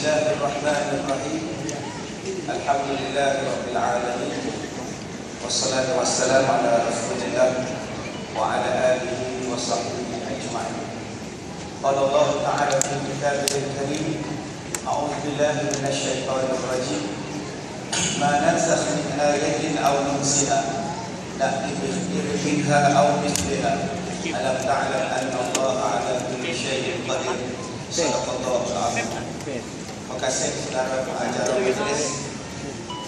Bismillahirrahmanirrahim. Alhamdulillahirabbil alamin. Wassalatu wassalamu ala Rasulillah wa ala alihi wa sahbihi ajma'in. Qala Allah ta'ala fi kitabihil karim, a'udzu billahi minasy syaithanir rajim. Ma nansakh min ayatin aw nunsiha na'ti bi khairin minha aw mithliha. Alam ta'lam anna Allah 'ala kulli syai'in qadir. Sadaqallahu al-'azim. Terima kasih saudara pengajar majlis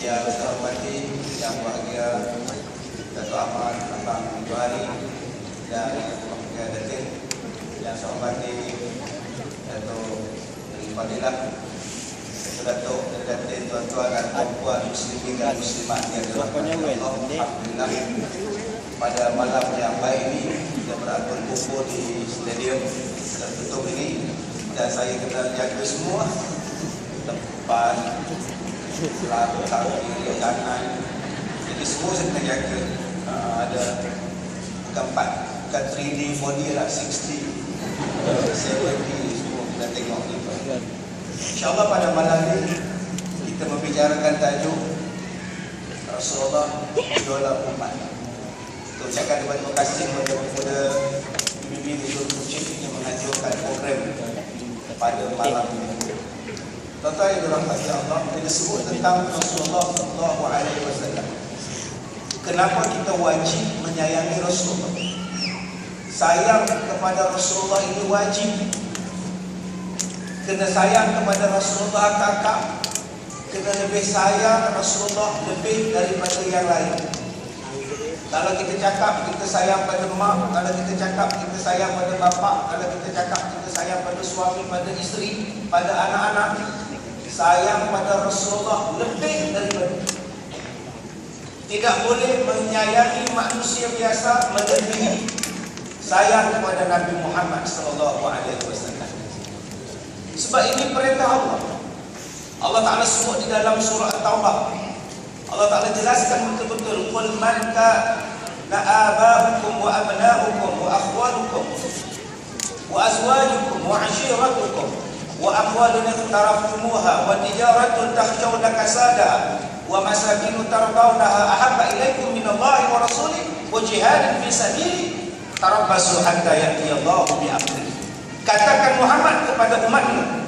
yang saya hormati, yang bahagia Dato' Ahmad, Abang Johari dan Pemanggilan Datin, yang saya hormati Dato' Fadilah, Dato' Datin, tuan-tuan dan puan-puan muslimin dan muslimat yang dirahmati Allah. Alhamdulillah, pada malam yang baik ini kita berkumpul di stadium tertutup ini, dan saya kena jaga semua tempat, belakang, kiri, kanan. Jadi semua saya kena jaga. Ada bukan 3D, 4D lah, 60, 70, semua kita tengok ni. InsyaAllah pada malam ini kita membicarakan tajuk Rasulullah idola umat. Kita ucapkan terima kasih kepada Bibi Nizul Kucing yang mengajukan program pada malam ini. Tuan-tuan yang dirahmati Allah, bila sebut tentang Rasulullah SAW, kenapa kita wajib menyayangi Rasulullah? Sayang kepada Rasulullah ini wajib. Kena sayang kepada Rasulullah kakak, kena lebih sayang Rasulullah lebih daripada yang lain. Kalau kita cakap kita sayang pada mak, kalau kita cakap kita sayang pada bapa, kalau kita cakap kita sayang pada suami, pada isteri, pada anak-anak, sayang pada Rasulullah lebih daripada. Tidak boleh menyayangi manusia biasa melebihi sayang kepada Nabi Muhammad SAW. Sebab ini perintah Allah. Allah Ta'ala sebut di dalam surah At-Taubah. Allah Ta'ala jelaskan betul-betul, qul man kana aba'ukum wa abna'ukum wa akhwalukum wa azwajukum wa 'ashiratukum wa amwalun iqtaraftumuha wa tijaratun takhshawna kasada wa masakin tardawnaha ahabba ilaikum minallahi wa rasulih wa jihadin fi sabilihi tarabbasu hatta ya'tiyallahu bi amrihi. Katakan Muhammad kepada umatmu,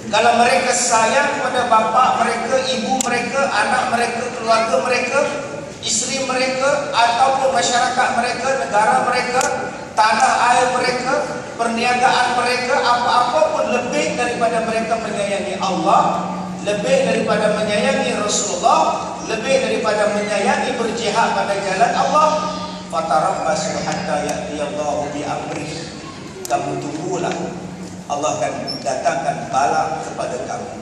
kalau mereka sayang kepada bapa mereka, ibu mereka, anak mereka, keluarga mereka, isteri mereka, ataupun masyarakat mereka, negara mereka, tanah air mereka, perniagaan mereka, apa-apa pun lebih daripada mereka menyayangi Allah, lebih daripada menyayangi Rasulullah, lebih daripada menyayangi berjihad pada jalan Allah, fatarabbasu hatta ya'tiyallahu bi amrihi. Kamu tunggulah, Allah akan datangkan bala kepada kamu.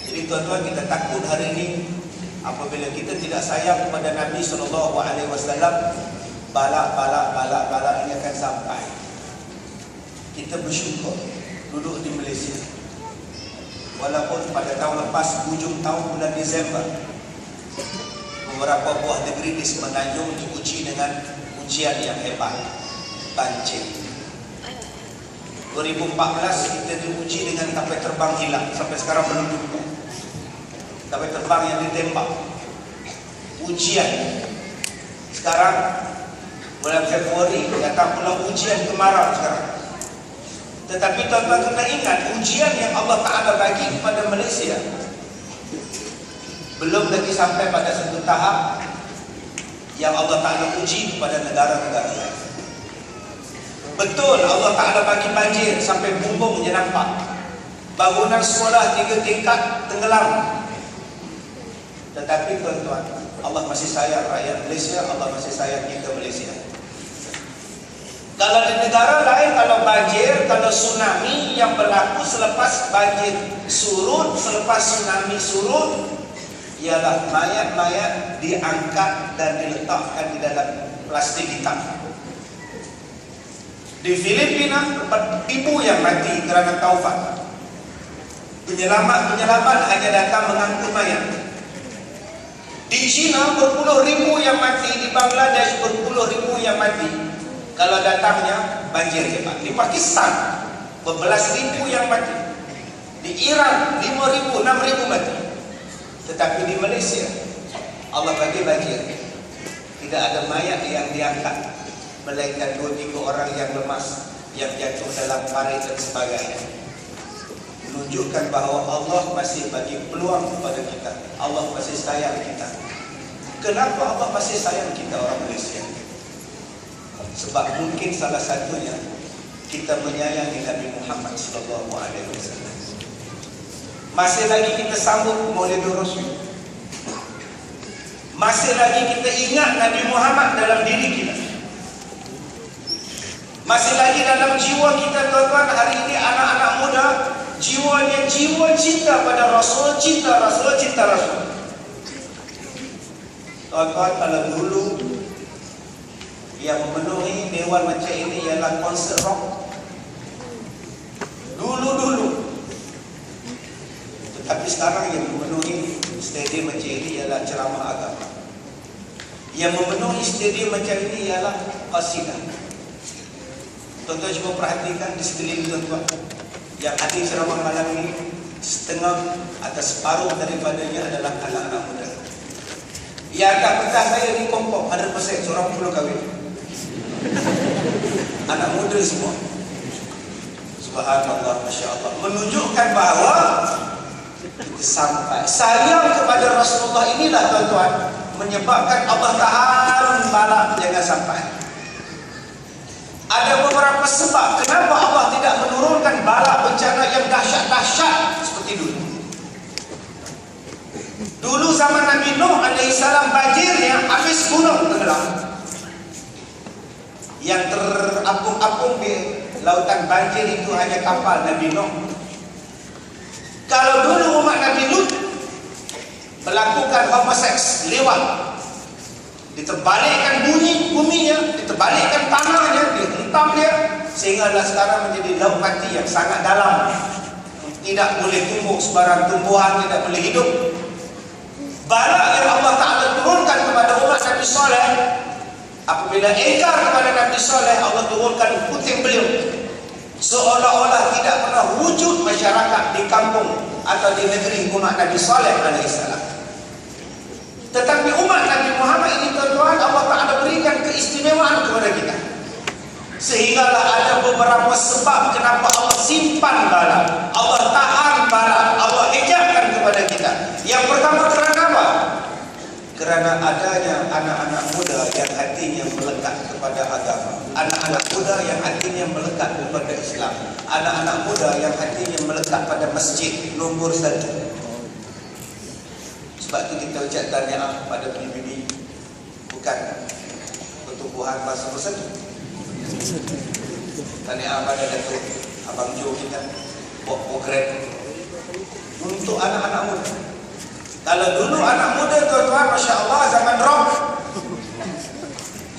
Jadi tuan-tuan, kita takut hari ini apabila kita tidak sayang kepada Nabi SAW, bala ini akan sampai. Kita bersyukur duduk di Malaysia, walaupun pada tahun lepas, hujung tahun bulan Disember, beberapa buah negeri di Semenanjung diuji dengan ujian yang hebat, banjir. 2014 kita diuji dengan kapal terbang hilang, sampai sekarang belum jumpa. Kapal terbang yang ditembak, ujian. Sekarang bulan Februari datang pula ujian kemarau sekarang. Tetapi tuan-tuan kena ingat, ujian yang Allah Ta'ala bagi kepada Malaysia belum lagi sampai pada satu tahap yang Allah Ta'ala uji kepada negara-negara lain. Betul, Allah Ta'ala bagi banjir sampai bumbungnya nampak, bangunan sekolah 3 tingkat tenggelam. Tetapi tuan-tuan, Allah masih sayang rakyat Malaysia, Allah masih sayang kita Malaysia. Kalau di negara lain, kalau banjir, kalau tsunami yang berlaku selepas banjir surut, selepas tsunami surut, ialah mayat-mayat diangkat dan diletakkan di dalam plastik hitam. Di Filipina 4,000 yang mati kerana taufan. Penyelamat hanya datang mengangkut mayat. Di China berpuluh ribu yang mati, di Bangladesh berpuluh ribu yang mati kalau datangnya banjir hebat. Di Pakistan berbelas ribu yang mati. Di Iran 5,000, 6,000 mati. Tetapi di Malaysia Allah bagi banjir. Tidak ada mayat yang diangkat, melainkan 2-3 orang yang lemas, yang jatuh dalam parit dan sebagainya. Menunjukkan bahawa Allah masih bagi peluang kepada kita. Allah masih sayang kita. Kenapa Allah masih sayang kita orang Malaysia? Sebab mungkin salah satunya kita menyayangi Nabi Muhammad SAW. Masih lagi kita sambut Maulidul Rasul. Masih lagi kita ingat Nabi Muhammad dalam diri kita. Masih lagi dalam jiwa kita, tuan-tuan, hari ini anak-anak muda, jiwanya jiwa cinta pada Rasul, cinta Rasul, cinta Rasul. Tuan-tuan, kalau dulu yang memenuhi dewan macam ini ialah konsert rock. Dulu. Tetapi sekarang yang memenuhi stadium macam ini ialah ceramah agama. Yang memenuhi stadium macam ini ialah qasidah. Tuan-tuan cuba perhatikan di sekeliling tuan-tuan. Yang hadir ceramah malam ini, setengah atau separuh daripadanya adalah anak-anak muda. Yang akan petah saya ni kompok 100%, seorang pun belum kahwin. Anak muda semua. Subhanallah, Masya Allah. Menunjukkan bahawa kita sampai sayang kepada Rasulullah inilah, tuan-tuan, menyebabkan Allah tahan balak jangan sampai. Ada beberapa sebab kenapa Allah tidak menurunkan balak bencana yang dahsyat-dahsyat seperti dulu. Dulu zaman Nabi Nuh alaihissalam banjirnya habis gunung tenggelam. Yang terapung-apung di lautan banjir itu hanya kapal Nabi Nuh. Kalau dulu umat Nabi Lut melakukan homoseks, lewat, diterbalikkan buminya, diterbalikkan tanahnya, dihentam dia, sehinggalah sekarang menjadi laut mati yang sangat dalam. Tidak boleh tumbuh sebarang tumbuhan, tidak boleh hidup. Balak yang Allah Ta'ala turunkan kepada umat Nabi Saleh, apabila ingkar kepada Nabi Saleh, Allah turunkan puting beliung. Seolah-olah tidak pernah wujud masyarakat di kampung atau di negeri umat Nabi Saleh alaihissalam. Tetapi umat Nabi Muhammad ini, tuan-tuan, Allah Ta'ala berikan keistimewaan kepada kita. Sehinggalah ada beberapa sebab kenapa Allah simpan balak, Allah tahan balak, Allah ejabkan kepada kita. Yang pertama, kerana apa? Kerana adanya anak-anak muda yang hatinya melekat kepada agama, anak-anak muda yang hatinya melekat kepada Islam, anak-anak muda yang hatinya melekat pada masjid nombor 1. Sebab itu kita ucap tahniah pada PBB, bukan pertumbuhan bahasa bersatu. Tahniah pada Datuk Abang Jo kita, program untuk anak-anak muda. Kalau dulu anak muda, tuan-tuan, Masya Allah, zaman rock,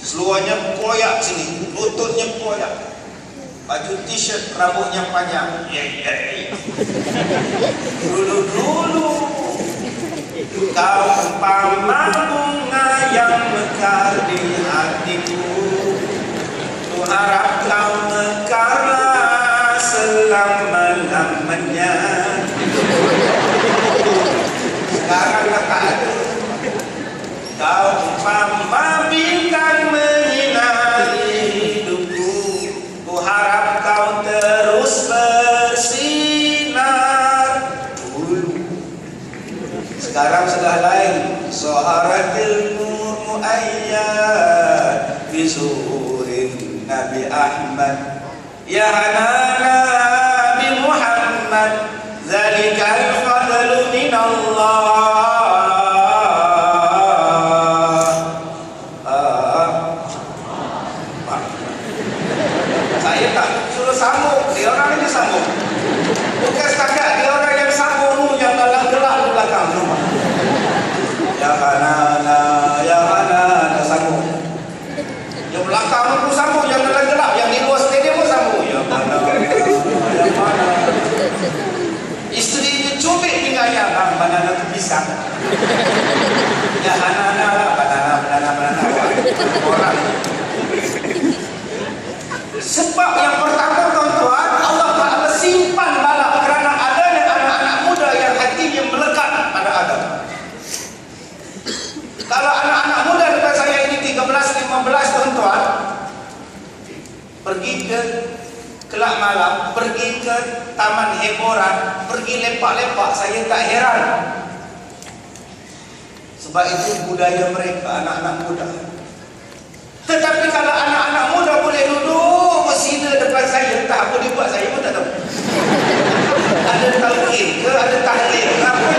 seluarnya koyak sini, lututnya koyak, baju t-shirt, rambutnya panjang. Dulu kau umpama bunga yang mekar di hatiku, ku harap kau mekarlah selama-lamanya. Sekarang tak ada. Kau umpama bintang menyinari hidupku, ku harap kau terus bersinar. Dulu. Sekarang sudah lain. Soharatil nur muayyad fi zuhurin Nabi Ahmad, ya hanana Nabi Muhammad, zalikal fadlu minallah. Saya tak suruh sambung, dia orang ini sambung. Bukan setakat dia orang yang sambung, yang dalam gelap di belakang rumah. Ya hanana, ya hanana, sambung. Yang belakang pun sambung, yang dalam gelap, yang di luar stadium pun sambung. Ya hanana, ya hanana. Isterinya cubit tinggalnya, mana nak pisang. pergi ke kelab malam, pergi ke taman hiburan, pergi lepak-lepak, saya tak heran. Sebab itu budaya mereka, anak-anak muda. Tetapi kalau anak-anak muda boleh duduk bersila depan saya, entah apa dia buat, saya pun tak tahu. Ada talqin ke, ada tahlil ke apa,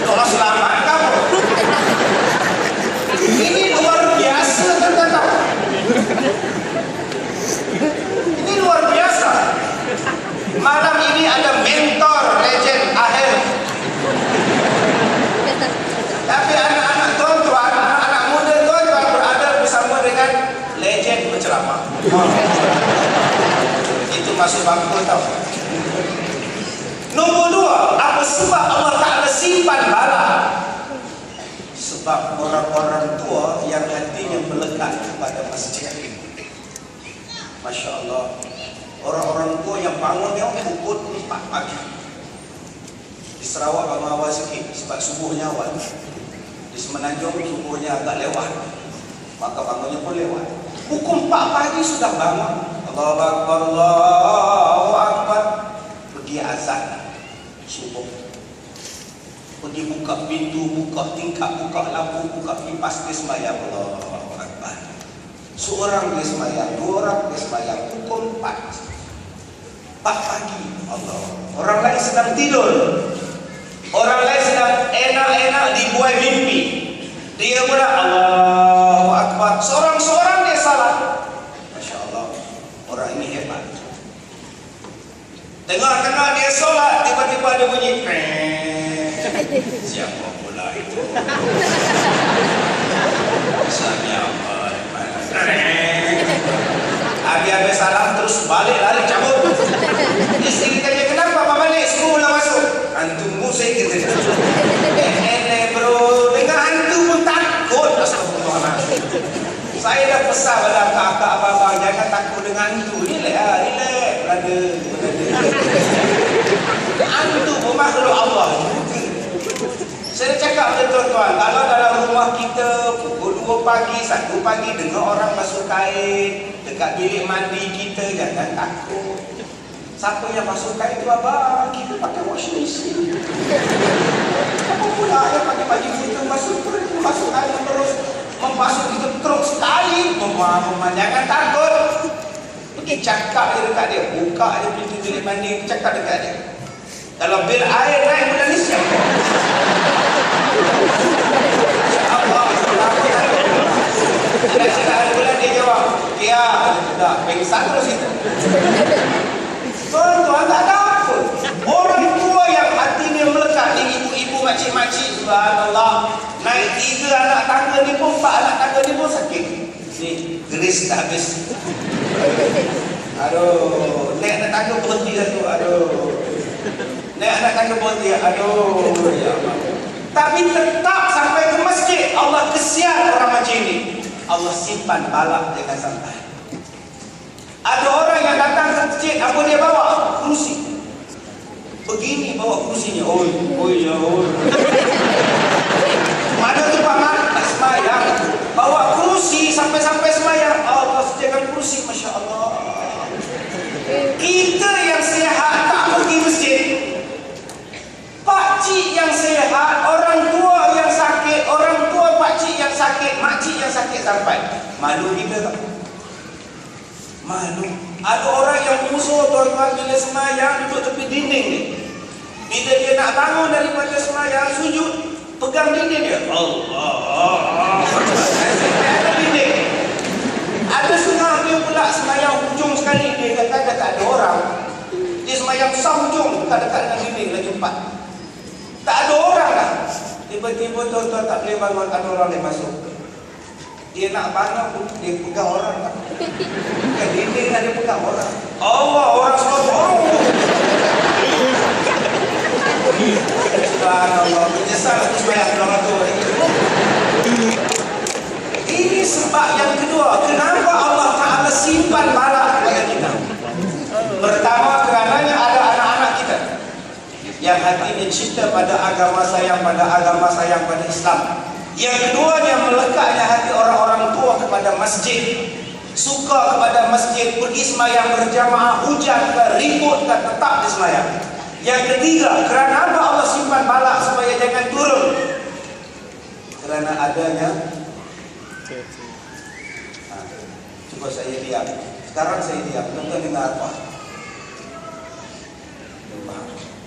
doa selamat ke apa. Ini luar biasa, tuan-tuan tahu. Ini luar biasa. Malam ini ada mentor legend akhir. Tapi anak-anak tuan-tuan, anak-anak muda tuan-tuan berada bersama dengan legend berceramah. Itu masuk bangku tau. Nombor dua, apa sebab Allah Ta'ala simpan bala? Sebab orang-orang tua yang hatinya melekat kepada masjid. Masya Allah. Orang-orang tua yang bangunnya pukul 4 pagi. Di Sarawak bangun awal sikit sebab subuhnya awal. Di Semenanjung subuhnya agak lewat, maka bangunnya pun lewat. Pukul 4 pagi sudah bangun. Allahu Akbar, Allahu Akbar. Pergi azan subuh. Pergi buka pintu, buka tingkap, buka lampu, buka kipas, dia sembahyang. Allahu Akbar. Seorang dia sembahyang, dua orang dia sembahyang. Pukul 4 pagi. Allah. Orang lain sedang tidur. Orang lain sedang enak-enak dibuai mimpi. Dia pula Allahu Akbar. Seorang-seorang dia salah. Masya Allah. Orang ini hebat. Tengah-tengah dia solat, tiba-tiba dia bunyi. Siapa pula itu? Misalnya apa? Habis-habis salam terus balik lari cabut. Isteri tanya, kenapa Pak balik? Semua masuk. Hantu saya kata. Bro, dengan hantu pun takut. Astagfirullahaladzim. Saya dah pesan pada kakak abang, jangan takut dengan hantu. Relax, brother. Hantu pun makhluk Allah. Saya cakap pada tuan-tuan, kalau dalam rumah kita pukul 2 pagi, 1 pagi dengar orang basuh kain dekat bilik mandi kita, jangan takut. Siapa yang basuh kain tu abang? Kita pakai washing machine. Apa pula yang pakai baju kita basuh kain terus membasuh kita terus sekali? Mama, jangan takut. Pergi cakap dia dekat dia, buka dia pintu bilik mandi, cakap dekat dia. Kalau bil air naik bulan ni siapa? Allah, tidak ada bulan dia jawab, ya, dah, pengsan terus itu. Tuan-tuan tak ada apa. Orang tua yang hatinya melekat ni, ibu-ibu, makcik-makcik, subhanallah, naik 3 anak tangga ni pun, 4 anak tangga ni pun sakit. Ni, geris dah habis. Aduh, naik anak tangga berhenti satu, aduh. Naik anak tangga berhenti, aduh, ya Allah. Tapi tetap sampai ke masjid, Allah kesian orang macam ini. Allah simpan bala jangan sampai. Ada orang yang datang ke masjid, apa dia bawa? Kerusi. Begini bawa kerusinya. Oi. Mana tu paman? Tak sembahyang. Bawa kerusi sampai sembahyang. Allah sediakan kerusi, Masya Allah. Kita yang sihat tak pergi masjid. Pakcik yang sihat, orang tua yang sakit, orang tua pakcik yang sakit, makcik yang sakit sampai. Malu kita tak? Malu. Ada orang yang musuh tuan-tuan bila semayang duduk tepi dinding ni. Bila dia nak bangun daripada semayang, sujud, pegang dinding dia. Allah. Ada dinding. Ada setengah dia pula semayang hujung sekali. Dia kata tak ada orang. Dia semayang sah hujung, dekat-dekat dengan dinding lagi 4. Tak ada orang dah. Tiba-tiba tuan-tuan tak boleh bangun, ada orang yang masuk. Dia nak bangun, dia pegang orang. Bukan dinding lah, dia pegang orang. Allah, orang semua dorong. Subhanallah, menyesal aku sebayang orang tu. Ini sebab yang kedua, kenapa Allah Ta'ala simpan bala kepada kita. Pertama, kerananya ada anak-anak kita yang hatinya cinta pada agama, sayang pada Islam. Yang kedua, yang melekatnya hati orang-orang tua kepada masjid. suka kepada masjid, pergi sembahyang berjamaah, hujan ke, ribut ke, tetap di sembahyang. Yang ketiga, kerana apa Allah simpan balak supaya jangan turun? Kerana adanya. Coba saya diam. Sekarang saya diam. Tuan-tuan dengar apa?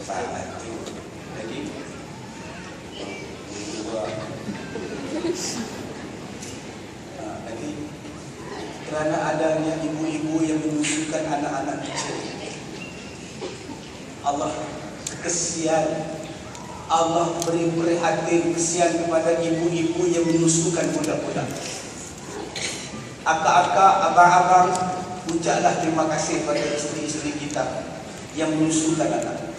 Salah itu. Jadi lagi kerana adanya ibu-ibu yang menyusukan anak-anak kecil, Allah kesian, Allah beri prihatin, kesian kepada ibu-ibu yang menyusukan budak-budak. Akak-akak, abang-abang, ucaplah terima kasih pada isteri-isteri kita yang menyusukan anak.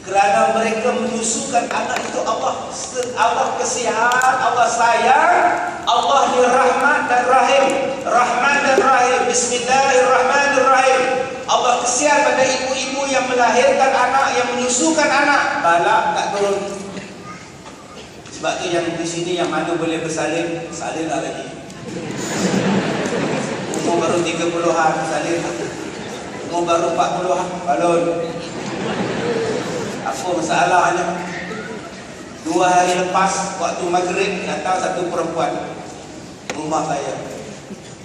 Kerana mereka menyusukan anak itu, Allah kesian, Allah sayang, Allah ni rahmat dan rahim. Rahman dan rahim. Bismillahirrahmanirrahim. Allah kesian pada ibu-ibu yang melahirkan anak, yang menyusukan anak. Balak tak turun. Sebab tu yang di sini yang mana boleh bersalin, salin lah lagi. Umur baru 30-an, salin. Umur baru 40-an, balon. Apa masalahnya? 2 hari lepas, waktu maghrib, datang satu perempuan rumah saya.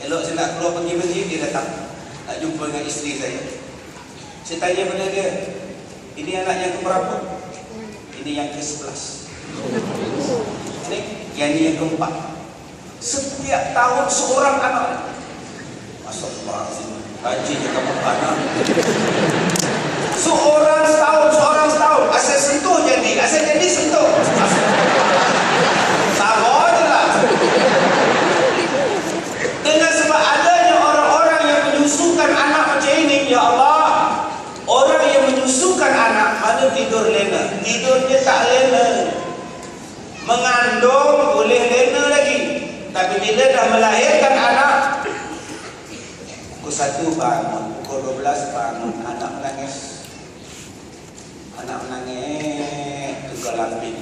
Elok saya nak keluar pergi masjid, dia datang nak jumpa dengan isteri saya. Saya tanya pada dia, ini anak yang keberapa? Ini yang ke-11. Ini yang ke-4. Setiap tahun seorang anak. Astagfirullahaladzim, hajinya kamu anak. Seorang setahun. Asal sentuh jadi, asal jadi sentuh. Sabar je lah. Dengan sebab adanya orang-orang yang menyusukan anak macam ini, ya Allah, orang yang menyusukan anak, mana tidur lena? Tidurnya tak lena. Mengandung boleh lena lagi, tapi bila dah melahirkan anak, pukul 1 bangun, pukul 12 bangun, anak menangis. Anak menangis, tukar lampin.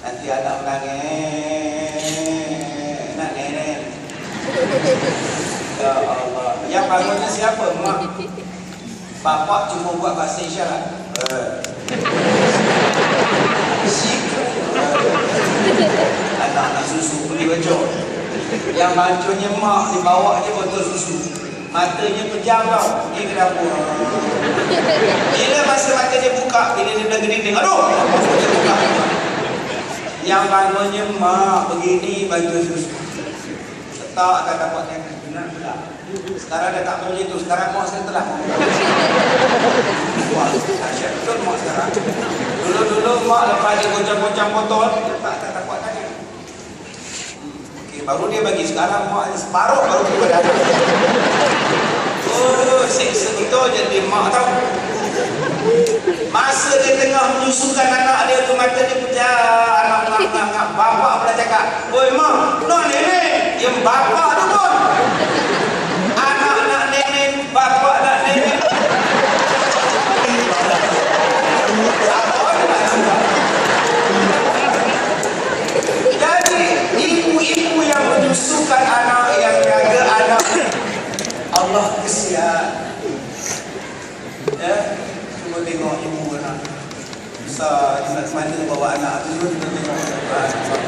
Nanti anak menangis, nak nenek. Ya Allah. Yang bangunnya siapa? Mak. Bapak cuma buat bahasa isyarat. Anak-anak susu beli baju. Yang bancunya mak, dibawa je botol susu. Matanya pejam tau. Ni kenapa? Bila masa mata dia buka, bila dia dah gede, aduh! Dia buka. Yang bangunnya mak begini baju susu. Tak akan dapat yang benar tak. Sekarang dah tak boleh tu. Sekarang mak saya telah. Wah, asyik betul mak sekarang. Dulu-dulu mak lepas dia goncang-goncang botol, dia tak dapat tanya. Baru dia bagi, sekarang mak separuh baru dia datang. Oh, seksa betul jadi mak tahu. Masa dia tengah menyusukan anak dia tu, mata dia pejam. Anak bapak pula cakap, oi mak, nak nenek. Yang bapak tu pun anak nak nenek, bapak nak nenek. Jadi ibu-ibu yang menyusukan anak, yang jaga anak, Allah kesian. Ya, cuba tengok ibu anak besar, dia nak mana bawa anak tu, cuba tengok.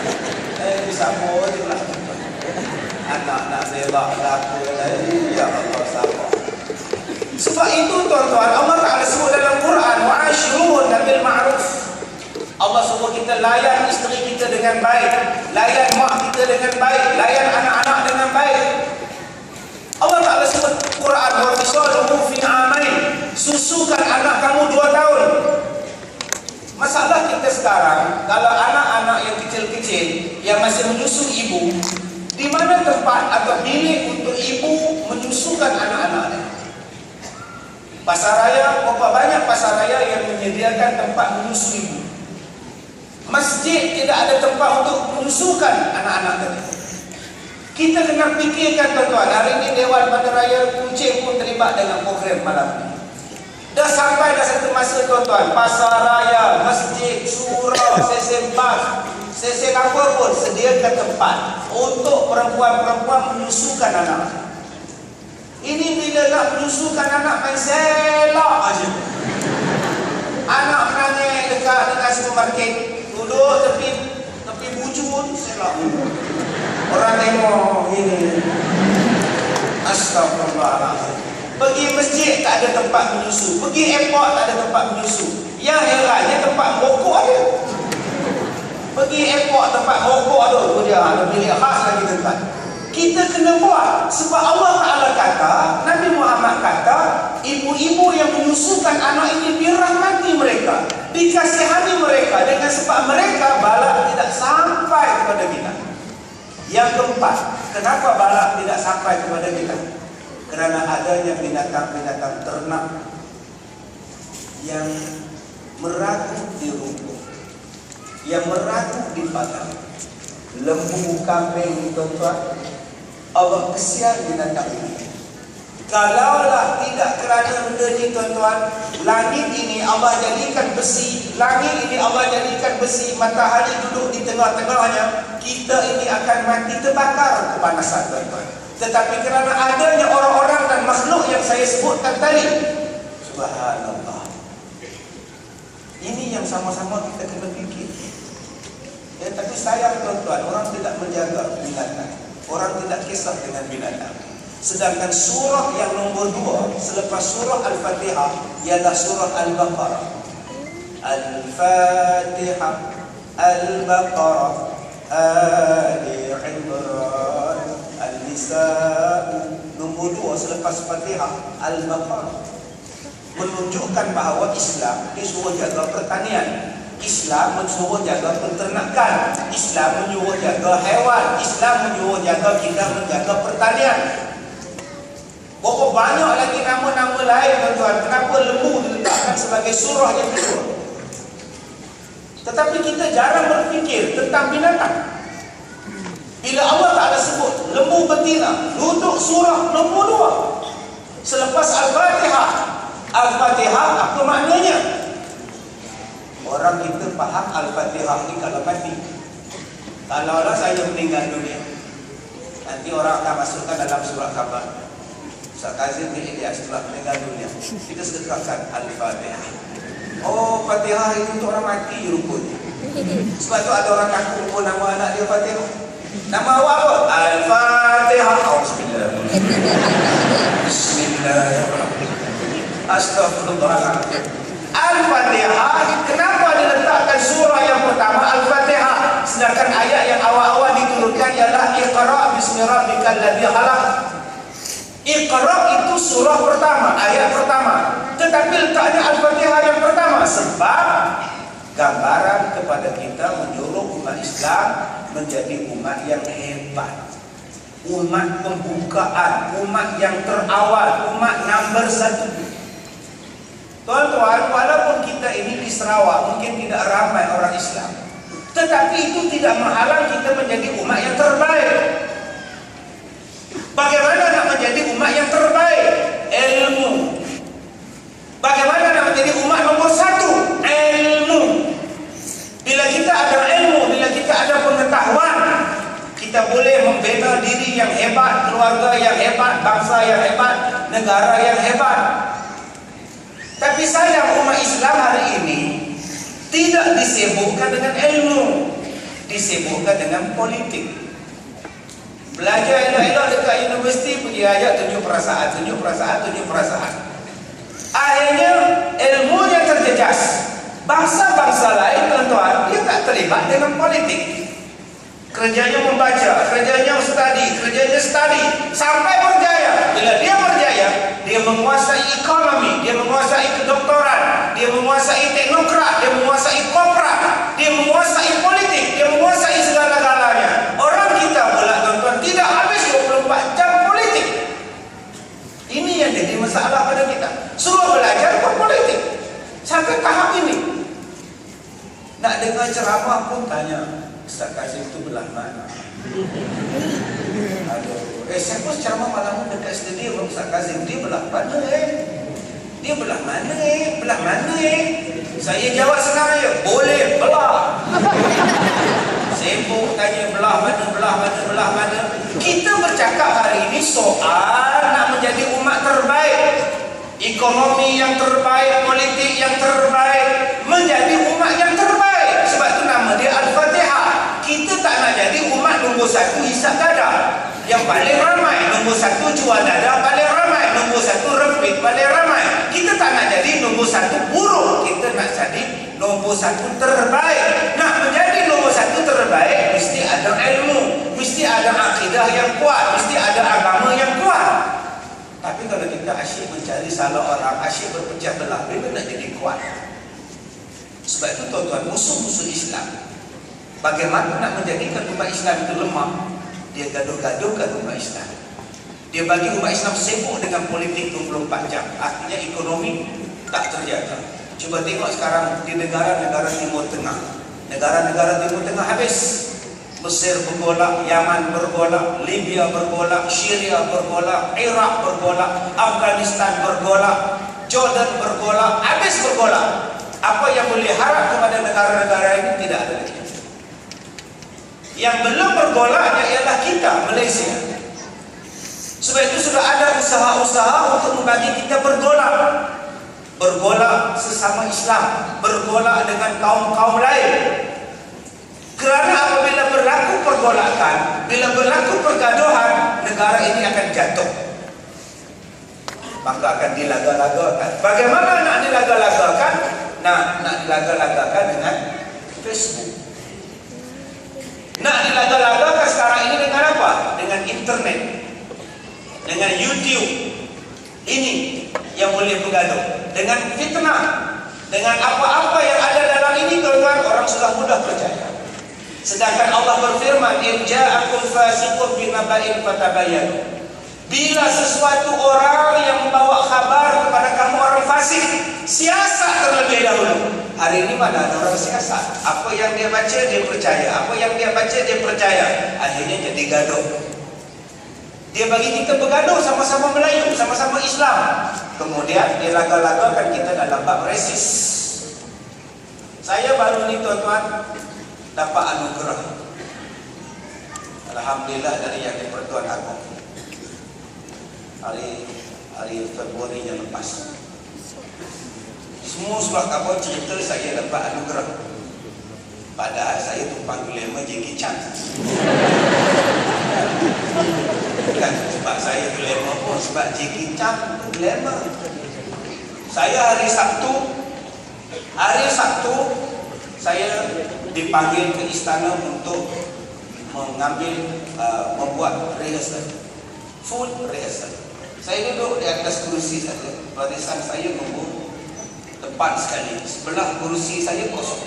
Bisa apa je lah. Anak nak berak laku, ya Allah sabar. Sebab itu tuan-tuan, Allah Ta'ala sebut dalam Quran, wa'ashiruhunna bil ma'ruf. Allah suruh kita layan isteri kita dengan baik, layan mak kita dengan baik, layan anak-anak dengan baik. Allah Ta'ala sebut Quran, wa fisaluhu fi amain. Susukan anak kamu 2 tahun. Masalah kita sekarang, kalau anak-anak yang kecil-kecil yang masih menyusu ibu, di mana tempat atau bilik untuk ibu menyusukan anak-anaknya? Pasar raya, berapa banyak pasar raya yang menyediakan tempat menyusu ibu? Masjid tidak ada tempat untuk menyusukan anak-anak tadi. Kita kena fikirkan tuan-tuan, hari ini Dewan Pada Raya Kuching pun terlibat dengan program malam ini. Dah sampai dah satu masa tuan-tuan, pasar raya, masjid, surau, sesen bas, sesen apa pun, sediakan tempat untuk perempuan-perempuan menyusukan anak. Ini bila nak menyusukan anak main selak aja. Anak menangis dekat supermarket, duduk tepi bujur, selak. Orang tengok ini. Astagfirullahaladzim. Pergi masjid tak ada tempat menyusu, pergi airport tak ada tempat menyusu. Yang herannya tempat rokok ada. Pergi airport tempat rokok ada, dia ada bilik khas lagi tempat. Kita kena buat sebab Allah Ta'ala kata, Nabi Muhammad kata, ibu-ibu yang menyusukan anak ini dirahmati mereka, dikasihani mereka, dengan sebab mereka bala tidak sampai kepada kita. Yang keempat, kenapa bala tidak sampai kepada kita? Kerana adanya binatang-binatang ternak yang meragu di rumput, yang meragu di padang. Lembu, kambing, tuan-tuan, Allah kesian binatang ini. Kalaulah tidak kerana benda ini, tuan-tuan, langit ini Allah jadikan besi, langit ini Allah jadikan besi, matahari duduk di tengah-tengahnya, kita ini akan mati terbakar kepanasan, tuan-tuan. Tetapi kerana adanya orang-orang dan makhluk yang saya sebutkan tadi, subhanallah, ini yang sama-sama kita kena fikir. Ya, tapi sayang, tuan-tuan, orang tidak menjaga binatang, orang tidak kisah dengan binatang. Sedangkan surah yang nombor 2 selepas surah Al-Fatihah ialah surah Al-Baqarah. Al-Fatihah, Al-Baqarah, Ali Imran, Al-Nisa. Nombor 2 selepas Fatihah Al-Baqarah menunjukkan bahawa Islam disuruh jaga pertanian, Islam menyuruh jaga peternakan, Islam menyuruh jaga hewan, Islam menyuruh jaga kita menjaga pertanian. Berapa banyak lagi nama-nama lain, tuan-tuan. Kenapa lembu diletakkan sebagai surah yang kedua? Tetapi kita jarang berfikir tentang binatang. Bila Allah Ta'ala sebut lembu betina, duduk surah nombor 2 selepas Al-Fatihah. Al-Fatihah apa maknanya? Orang kita faham Al-Fatihah ni kalau mati. Kalaulah saya meninggal dunia, nanti orang akan masukkan dalam surat khabar, Ustaz Kazim ni dia setelah meninggal dunia, kita sedekahkan Al-Fatihah. Oh, Fatihah itu untuk orang mati rupanya. Sebab tu ada orang takut pun nama anak dia Fatihah. Nama awak apa? Al-Fatihah. Bismillahirrahmanirrahim. Astagfirullahaladzim. Al-Fatihah, kenapa diletakkan surah yang pertama Al-Fatihah, sedangkan ayat yang awal-awal diturunkan ialah Iqra' bismi rabbikal ladzi khalaq. Iqra' itu surah pertama, ayat pertama. Tetapi letaknya Al-Fatihah yang pertama sebab gambaran kepada kita menyuruh umat Islam menjadi umat yang hebat, umat pembukaan, umat yang terawal, umat nombor 1. Tuan-tuan, walaupun kita ini di Sarawak mungkin tidak ramai orang Islam, tetapi itu tidak menghalang kita menjadi umat yang terbaik. Bagaimana nak menjadi umat yang terbaik? Ilmu. Bagaimana nak menjadi umat nombor 1? Ilmu. Bila kita ada ilmu, bila kita ada pengetahuan, kita boleh membina diri yang hebat, keluarga yang hebat, bangsa yang hebat, negara yang hebat. Tapi sayang umat Islam hari ini tidak disibukkan dengan ilmu, disibukkan dengan politik. Belajar elok-elok dekat universiti, pergi ayat tunjuk perasaan, tunjuk perasaan, tunjuk perasaan. Akhirnya ilmunya terjejas. Bangsa-bangsa lain, tuan-tuan, dia tak terlibat dengan politik. Kerjanya membaca, kerjanya study, sampai berjaya. Bila dia berjaya, dia menguasai ekonomi, dia menguasai kedoktoran, dia menguasai teknokrat, dia menguasai korporat, dia menguasai politik, dia menguasai segala-galanya. Orang kita pula, tuan-tuan, tidak habis 24 jam politik. Ini yang jadi masalah pada kita. Suruh belajar politik sampai tahap ini. Nak dengar ceramah pun tanya, Ustaz Kazim itu belah mana? Aduh, siapa ceramah malam dekat studio Ustaz Kazim? Dia belah mana Dia belah mana Belah mana Saya jawab senang aja, boleh belah. Sibuk tanya belah mana. Kita bercakap hari ini soal nak menjadi umat terbaik, ekonomi yang terbaik, politik yang terbaik, menjadi umat yang terbaik. Sebab tu nama dia Al-Fatihah. Kita tak nak jadi umat nombor 1 hisap dada yang paling ramai, nombor 1 jual dada paling ramai, nombor 1 repeat paling ramai. Kita tak nak jadi nombor 1 buruk, kita nak jadi nombor 1 terbaik. Nak menjadi nombor 1 terbaik mesti ada ilmu, mesti ada akidah yang kuat, mesti ada agama yang kuat. Tapi kalau kita asyik mencari salah orang, asyik berpecah belah, bila nak jadi kuat? Sebab itu tuan-tuan, musuh-musuh Islam, bagaimana nak menjadikan umat Islam itu lemah? Dia gaduh-gaduhkan umat Islam. Dia bagi umat Islam sibuk dengan politik 24 jam. Artinya ekonomi tak terjaga. Cuba tengok sekarang di negara-negara Timur Tengah. Negara-negara Timur Tengah habis. Mesir bergolak, Yaman bergolak, Libya bergolak, Syria bergolak, Iraq bergolak, Afghanistan bergolak, Jordan bergolak, habis bergolak. Apa yang boleh harap kepada negara-negara ini? Tidak ada lagi. Yang belum bergolaknya ialah kita, Malaysia. Sebab itu sudah ada usaha-usaha untuk membagi kita bergolak. Bergolak sesama Islam, bergolak dengan kaum-kaum lain. Kerana apabila berlaku pergolakan, bila berlaku pergaduhan, negara ini akan jatuh. Maka akan dilaga-lagakan. Bagaimana nak dilaga-lagakan? Nak dilaga-lagakan dengan Facebook. Nak dilaga-lagakan sekarang ini dengan apa? Dengan internet, dengan YouTube. Ini yang boleh bergaduh. Dengan fitnah, dengan apa-apa yang ada dalam ini, tuan-tuan, orang sudah mudah percaya. Sedangkan Allah berfirman, "In ja'akum fasiqun binaba'in fatabayyanu." Bila sesuatu orang yang membawa kabar kepada kamu orang fasik, siasat terlebih dahulu. Hari ini mana ada orang siasat? Apa yang dia baca dia percaya, apa yang dia baca dia percaya. Akhirnya jadi gaduh. Dia bagi kita bergaduh, sama-sama Melayu, sama-sama Islam. Kemudian dia laga-lagakan kita dalam bab resis. Saya baru ni tuan-tuan dapat anugerah, alhamdulillah, dari Yang di-Pertuan Agong hari Februari yang lepas. Semua surat khabar cerita saya dapat anugerah, padahal saya tumpang glamour Jackie Chan. Bukan sebab saya glamour pun, sebab Jackie Chan itu glamour. Saya hari Sabtu saya dipanggil ke istana untuk membuat rehearsal, full rehearsal. Saya duduk di atas kerusi saja, barisan saya nombor tepat sekali, sebelah kerusi saya kosong.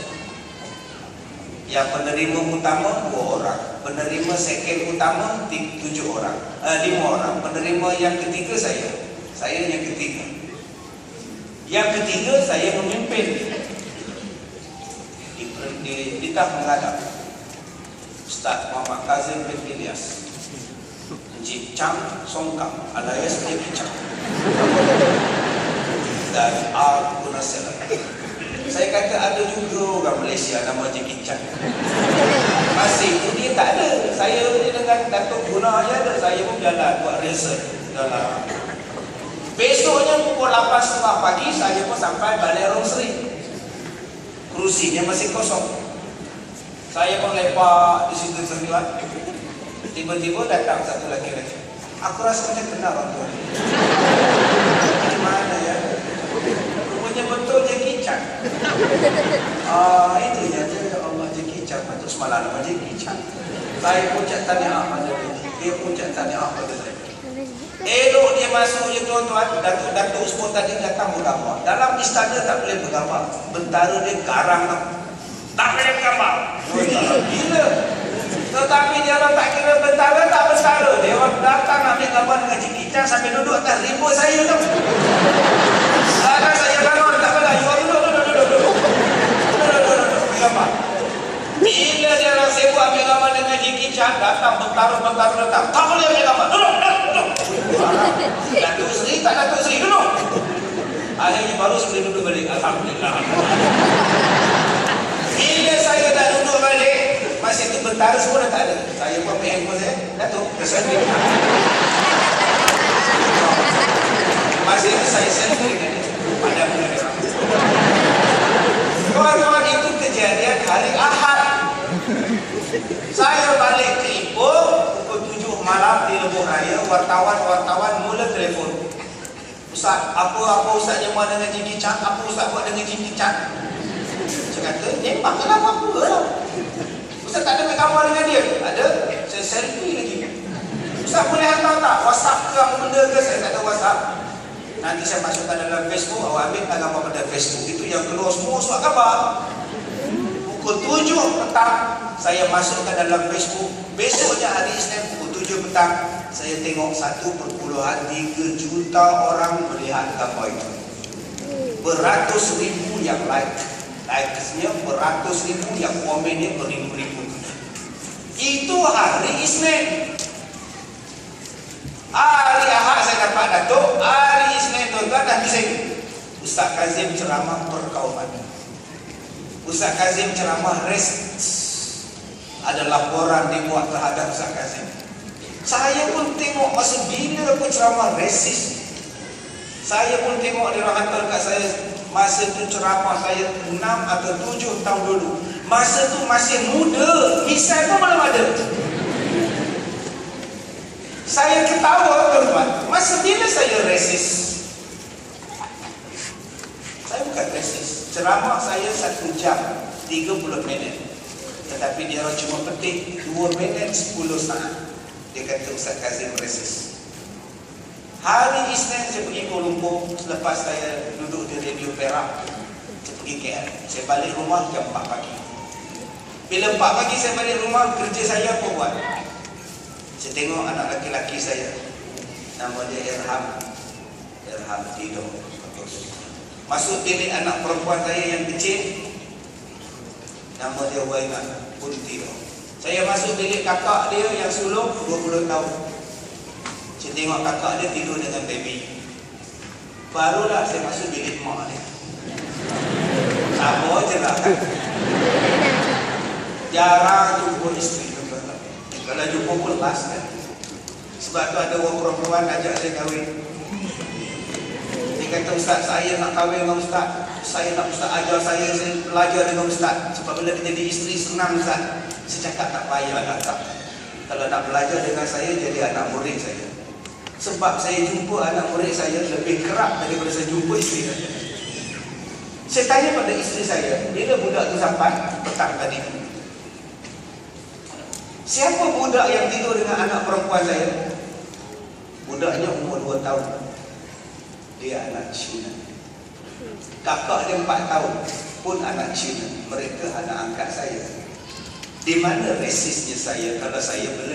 Yang penerima utama 2 orang, penerima second utama 7 orang, 5 orang. Penerima yang ketiga saya yang ketiga. Yang ketiga saya memimpin. Di tah menghadap Ustaz Muhammad Kazim bin Ilyas, Encik Chang Songkang alias Jackie Chan, dan R. Gunaselan. Saya kata ada juga orang Malaysia nama Jackie Chan. Masih itu dia tak ada. Saya dengan Datuk Guna je ada. Saya pun jalan buat rehearsal dalam. Besoknya pukul 8.30 pagi saya pun sampai Balai Rong Seri. Kerusinya masih kosong. Saya pun lepak di situ terlihat. Tiba-tiba datang satu lelaki. Aku rasa macam kenal orang tu. Di mana ya? Rupanya betul Jackie Chan. Itu ya Allah, Jackie Chan. Patut semalam nama Jackie Chan. Saya pun cak tanya pada dia. Dia pun cak tanya pada saya. Elok dia masuk je tuan-tuan. Datuk semua tadi datang bergambar. Dalam istana tak boleh bergambar. Bentara dia garang tak boleh bergambar. Gila. Tetapi dia orang tak kira bentara, tak bentara. Dia orang datang ambil gambar dengan Jackie Chan sampai duduk atas ribut saya tu. Sekarang saya bangun, tak apalah. You duduk. Gambar. Bila dia orang sibuk ambil gambar dengan Jackie Chan, datang bentara datang. Tak boleh ambil gambar. Duduk. Datuk Seri, duduk. Akhirnya baru boleh duduk balik. Alhamdulillah. Bila saya dah duduk balik, masa itu bentara semua dah tak ada. Saya pun ambil handphone saya, Datuk, dah selfie. Masa itu saya selfie dengan dia. Pada bulan dia. Kawan-kawan, itu kejadian hari Ahad. Saya balik ke Ipoh pukul 7 malam di Lebuh Raya. Wartawan mula telefon. Ustaz, apa Ustaz yang buat dengan Jackie Chan? Apa Ustaz buat dengan Jackie Chan? Saya kata, memang kenapa apa lah. Ustaz tak ada ambil gambar dengan dia? Ada, saya selfie lagi. Ustaz boleh hantar tak? WhatsApp ke apa benda ke? Saya tak ada WhatsApp. Nanti saya masukkan dalam Facebook, awak ambil tak gambar pada Facebook. Itu yang keluar semua surat khabar. Pukul 7 petang, saya masukkan dalam Facebook. Besoknya hari Isnin pukul 7 petang, saya tengok 1.3 juta orang melihat gambar itu. Beratus ribu yang likesnya, beratus ribu yang komennya, beribu-ribu. Itu hari Isnin. Hari Ahad saya dapat Datuk. Hari Isnin tuan-tuan dah bising. Ustaz Kazim ceramah perkauman. Ustaz Kazim ceramah resis. Ada laporan dibuat terhadap Ustaz Kazim. Saya pun tengok masa bila pun ceramah resis. Saya pun tengok dia orang hantar kat saya. Masa tu ceramah saya 6 atau 7 tahun dulu. Masa tu masih muda. Misal pun belum ada. Saya ketawa tuan-tuan. Masa bila saya resis? Saya bukan resis. Ceramah saya 1 jam 30 minit. Tetapi dia orang cuma petik 2 minit 10 saat. Dia kata Ustaz Kazim resis. Hari Isnin saya pergi Kuala Lumpur. Selepas saya duduk di Radio Perak, saya pergi KL. Saya balik rumah jam 4 pagi. Bila 4 pagi saya balik rumah, kerja saya apa buat? Saya tengok anak laki-laki saya. Nama dia Irham Tido. Masuk bilik anak perempuan saya yang kecil. Nama dia Waiman pun Tido. Saya masuk bilik kakak dia yang sulung 20 tahun. Saya tengok kakak dia tidur dengan baby. Barulah saya masuk bilik mak dia. Sama je lah kan. Jarang jumpa isteri. Kalau jumpa pun lepas kan. Sebab tu ada orang perempuan ajak saya kahwin. Dia kata, Ustaz, saya nak kahwin dengan Ustaz. Saya nak Ustaz ajar saya belajar dengan Ustaz. Sebab bila dia jadi isteri senang Ustaz. Saya cakap tak payah lah tak. Kalau nak belajar dengan saya, jadi anak murid saya. Sebab saya jumpa anak murid saya lebih kerap daripada saya jumpa isteri saya. Saya tanya pada isteri saya, bila budak tu sampai petang tadi, siapa budak yang tidur dengan anak perempuan saya? Budaknya umur 2 tahun. Dia anak Cina. Kakak dia 4 tahun pun anak Cina. Mereka anak angkat saya. Di mana resisnya saya kalau saya